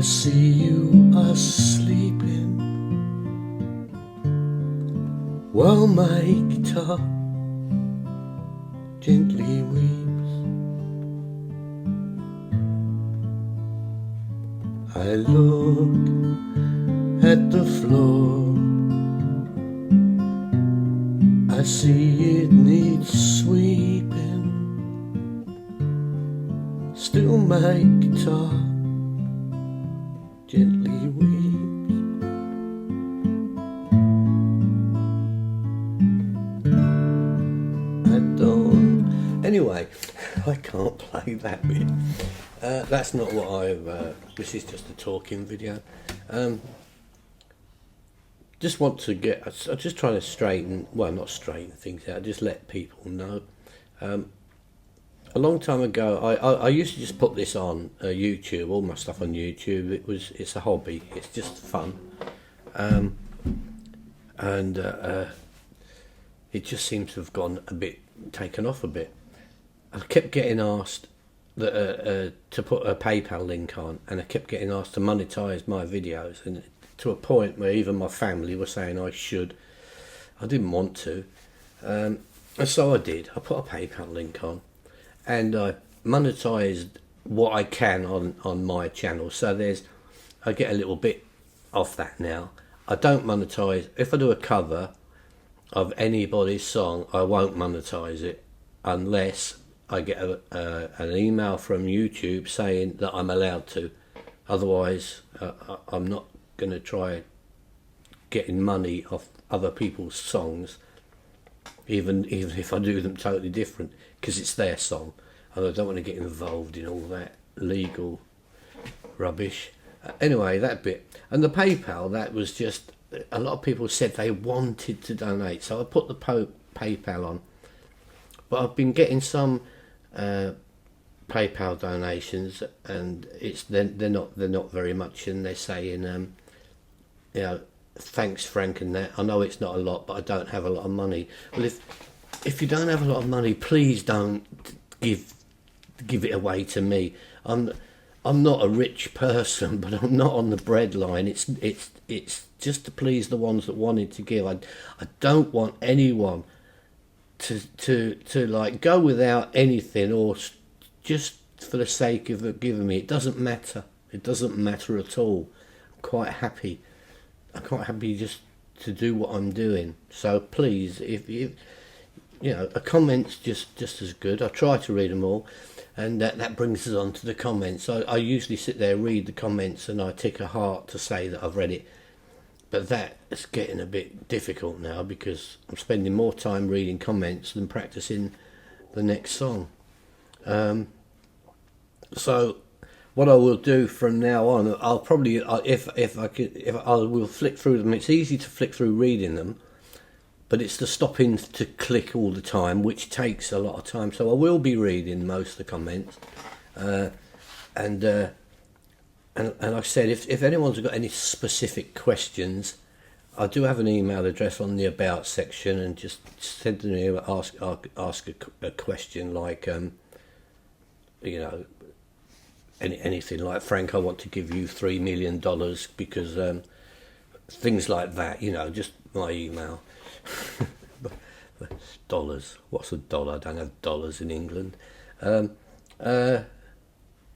see you are sleeping while my guitar gently weeps. I look at the floor, I see it needs sweeping. Still my guitar gently weeps. I don't... Anyway, I can't play that bit. That's not what I've... this is just a talking video. Just want to get... I'm just trying to straighten... Well, not straighten things out, just let people know. A long time ago, I used to just put this on YouTube, all my stuff on YouTube. It's a hobby, it's just fun, and it just seems to have gone a bit, taken off a bit. I kept getting asked that, to put a PayPal link on, and I kept getting asked to monetize my videos, and to a point where even my family were saying I should. I didn't want to, and so I did. I put a PayPal link on. And I monetized what I can on my channel. So I get a little bit off that now. I don't monetize. If I do a cover of anybody's song, I won't monetize it unless I get an email from YouTube saying that I'm allowed to. Otherwise, I'm not going to try getting money off other people's songs, even if I do them totally different, because it's their song, and I don't want to get involved in all that legal rubbish. Anyway, that bit. And the PayPal, that was just, a lot of people said they wanted to donate, so I put the PayPal on. But I've been getting some PayPal donations, and they're not very much, and they're saying, you know, thanks Frank and that. I know it's not a lot, but I don't have a lot of money. Well, if you don't have a lot of money, please don't give it away to me. I'm not a rich person, but I'm not on the breadline. It's just to please the ones that wanted to give. I don't want anyone to like go without anything, or just for the sake of giving me. It doesn't matter. It doesn't matter at all. I'm quite happy just to do what I'm doing. So please, if you know, a comment's just as good. I try to read them all, and that brings us on to the comments. I usually sit there, read the comments, and I tick a heart to say that I've read it. But that is getting a bit difficult now, because I'm spending more time reading comments than practicing the next song. So what I will do from now on, I'll probably, if I will flick through them. It's easy to flick through reading them, but it's the stopping to click all the time, which takes a lot of time. So I will be reading most of the comments, and like I said, if anyone's got any specific questions, I do have an email address on the about section, and just send them here, ask a question like, you know, anything like, Frank, I want to give you $3 million because things like that, you know, just my email. Dollars, what's a dollar? I don't have dollars in England. Yeah,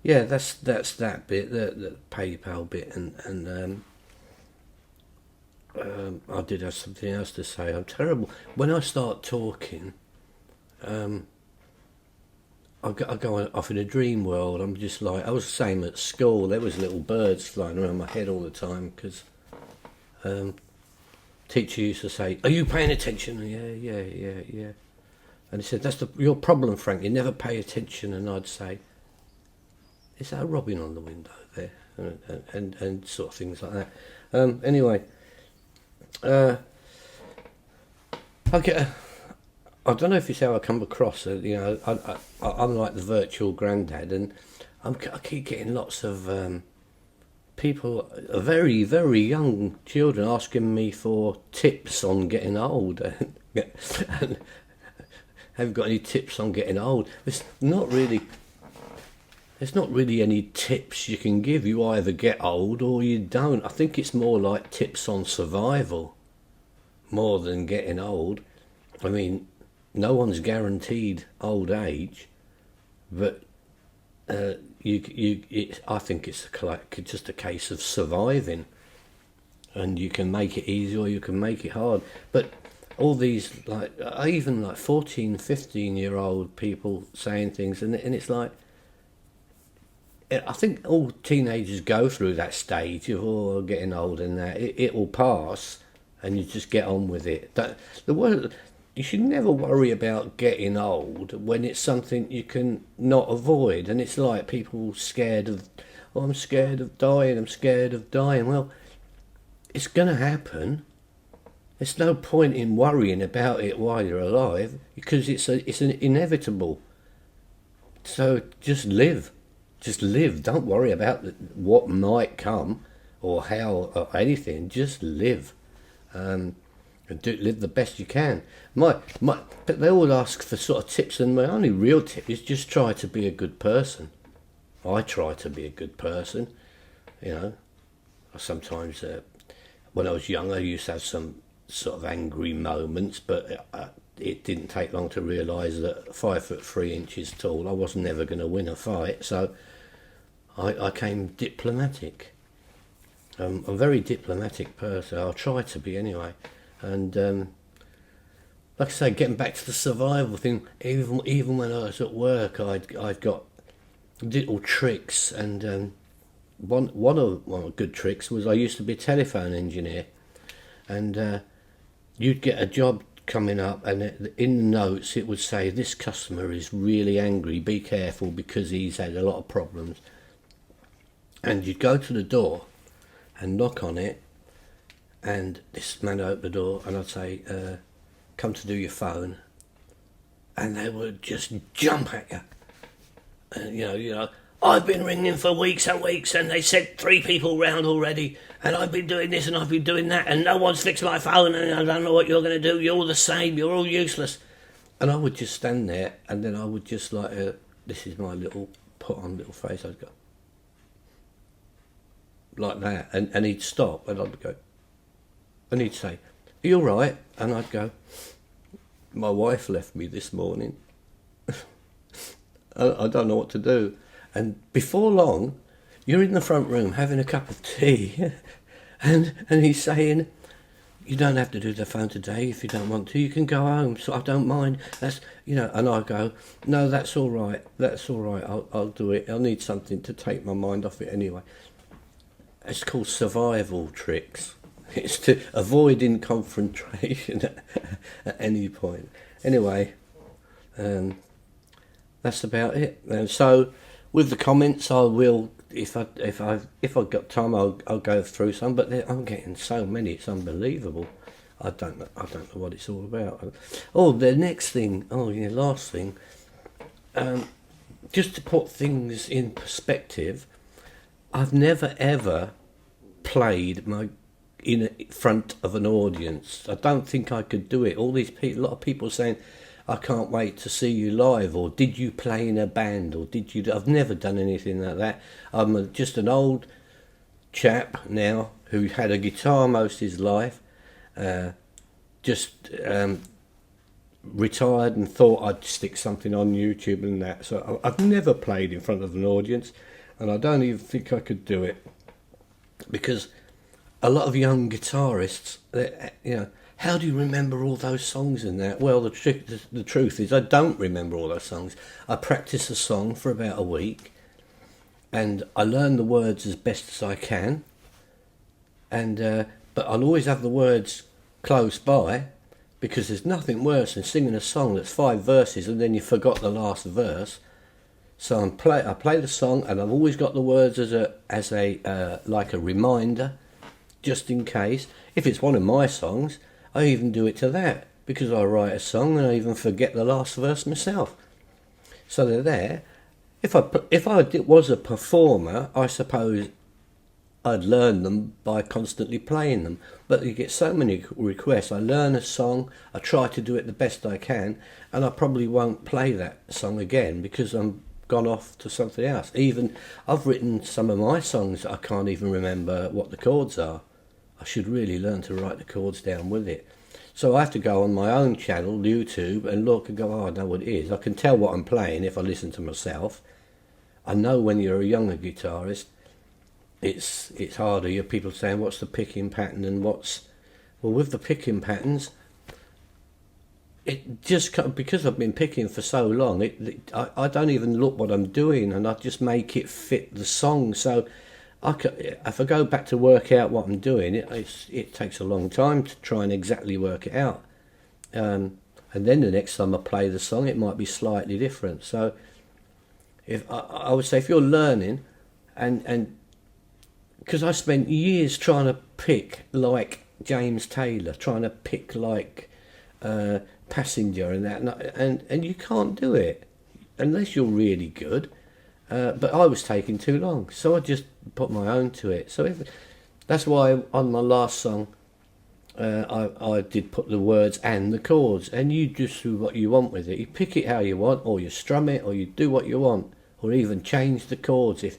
that's that bit, the PayPal bit, and I did have something else to say. I'm terrible when I start talking. I go off in a dream world. I'm just like, I was the same at school. There was little birds flying around my head all the time, because teacher used to say, "Are you paying attention?" Yeah. And he said, "That's your problem, Frank. You never pay attention." And I'd say, "Is that a robin on the window there?" And sort of things like that. Anyway, I don't know if it's how I come across it. You know, I'm like the virtual granddad, and I keep getting lots of people, very, very young children, asking me for tips on getting old. And have you got any tips on getting old? It's not really there's not really any tips you can give. You either get old or you don't. I think it's more like tips on survival more than getting old. I mean, no one's guaranteed old age, but I think it's just a case of surviving, and you can make it easy or you can make it hard. But all these, like, even like 14, 15-year-old people saying things, and it's like, I think all teenagers go through that stage of getting old, and that it will pass, and you just get on with it. You should never worry about getting old when it's something you can not avoid. And it's like people scared of, oh, I'm scared of dying, I'm scared of dying. Well, it's going to happen. There's no point in worrying about it while you're alive, because it's an inevitable. So just live. Just live. Don't worry about what might come or how or anything. Just live. And live the best you can. But they all ask for sort of tips, and my only real tip is just try to be a good person. I try to be a good person. You know, I sometimes, when I was younger, I used to have some sort of angry moments, but it didn't take long to realise that 5'3" tall, I was never going to win a fight. So I came diplomatic. I'm a very diplomatic person. I'll try to be anyway. And like I say, getting back to the survival thing, even when I was at work, I'd got little tricks, and one of the good tricks was I used to be a telephone engineer, and you'd get a job coming up, and in the notes it would say, this customer is really angry, be careful because he's had a lot of problems. And you'd go to the door and knock on it, and this man would open the door, and I'd say, come to do your phone, and they would just jump at you. And you know, I've been ringing for weeks and weeks, and they sent 3 people round already, and I've been doing this and I've been doing that, and no one's fixed my phone, and I don't know what you're going to do. You're all the same. You're all useless. And I would just stand there, and then I would just like, this is my little put on little face. I'd go like that, and he'd stop, and I'd go, and he'd say, are you all right? And I'd go, my wife left me this morning. I don't know what to do. And before long, you're in the front room having a cup of tea, and he's saying, you don't have to do the phone today if you don't want to. You can go home, so I don't mind. That's, and I go, no, that's all right. That's all right. I'll do it. I'll need something to take my mind off it anyway. It's called survival tricks. It's to avoiding confrontation at any point. Anyway, that's about it. And so, with the comments, I will, if I've got time, I'll go through some. But I'm getting so many, it's unbelievable. I don't know what it's all about. Oh, the next thing. Oh, yeah, last thing. Just to put things in perspective, I've never ever played in front of an audience. I don't think I could do it. All these people, a lot of people saying, I can't wait to see you live, or did you play in a band, or did you... I've never done anything like that. I'm just an old chap now who had a guitar most of his life, retired and thought I'd stick something on YouTube and that. So I've never played in front of an audience, and I don't even think I could do it, because a lot of young guitarists, how do you remember all those songs and that? Well, the truth is I don't remember all those songs. I practice a song for about a week, and I learn the words as best as I can, and but I'll always have the words close by, because there's nothing worse than singing a song that's 5 verses and then you forgot the last verse. So I play the song, and I've always got the words as a like a reminder, just in case. If it's one of my songs, I even do it to that, because I write a song and I even forget the last verse myself. So they're there. If I was a performer, I suppose I'd learn them by constantly playing them. But you get so many requests. I learn a song, I try to do it the best I can, and I probably won't play that song again, because I'm gone off to something else. Even I've written some of my songs that I can't even remember what the chords are. I should really learn to write the chords down with it. So I have to go on my own channel, YouTube, and look and go, oh, I know what it is. I can tell what I'm playing if I listen to myself. I know when you're a younger guitarist, it's harder. You have people saying, what's the picking pattern and what's... Well, with the picking patterns, it just because I've been picking for so long, I don't even look what I'm doing, and I just make it fit the song. So if I go back to work out what I'm doing, it takes a long time to try and exactly work it out. And then the next time I play the song, it might be slightly different. So if I would say if you're learning, and because I spent years trying to pick like James Taylor, trying to pick like Passenger and that, and you can't do it unless you're really good. But I was taking too long, so I just put my own to it. So that's why on my last song, I did put the words and the chords, and you just do what you want with it. You pick it how you want, or you strum it, or you do what you want, or even change the chords. If,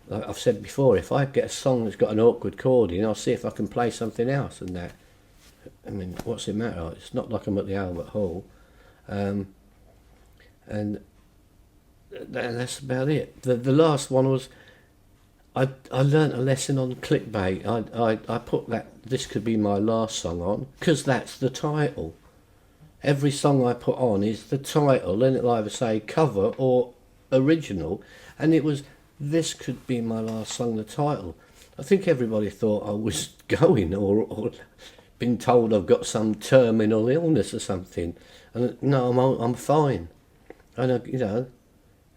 like I've said before, if I get a song that's got an awkward chord in, I'll see if I can play something else and that. I mean, what's it matter? It's not like I'm at the Albert Hall. And that's about it. The last one was, I learnt a lesson on clickbait. I put that this could be my last song on, because that's the title. Every song I put on is the title, and it'll either say cover or original, and it was this could be my last song, the title. I think everybody thought I was going or been told I've got some terminal illness or something, and no, I'm fine. And you know,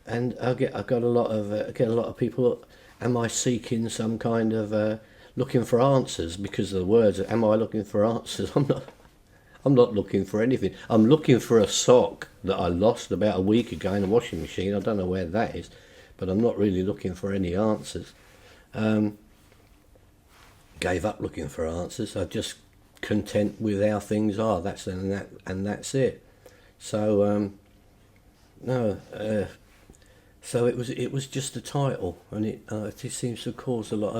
and I get a lot of people. Am I seeking some kind of looking for answers because of the words? Am I looking for answers? I'm not. I'm not looking for anything. I'm looking for a sock that I lost about a week ago in a washing machine. I don't know where that is, but I'm not really looking for any answers. Gave up looking for answers. I'm just content with how things are. That's it. So no. So it was just a title, and it seems to cause a lot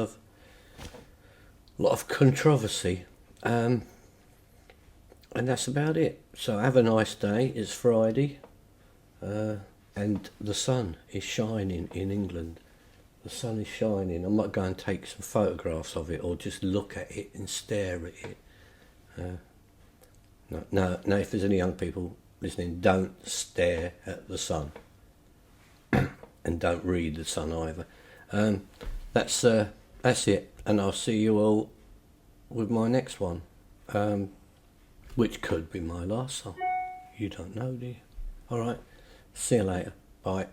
of controversy. And that's about it. So have a nice day. It's Friday, and the sun is shining in England. The sun is shining. I might go and take some photographs of it, or just look at it and stare at it. No, if there's any young people listening, don't stare at the sun. And don't read the sun either. That's it. And I'll see you all with my next one. Which could be my last song. You don't know, do you? Alright, see you later. Bye.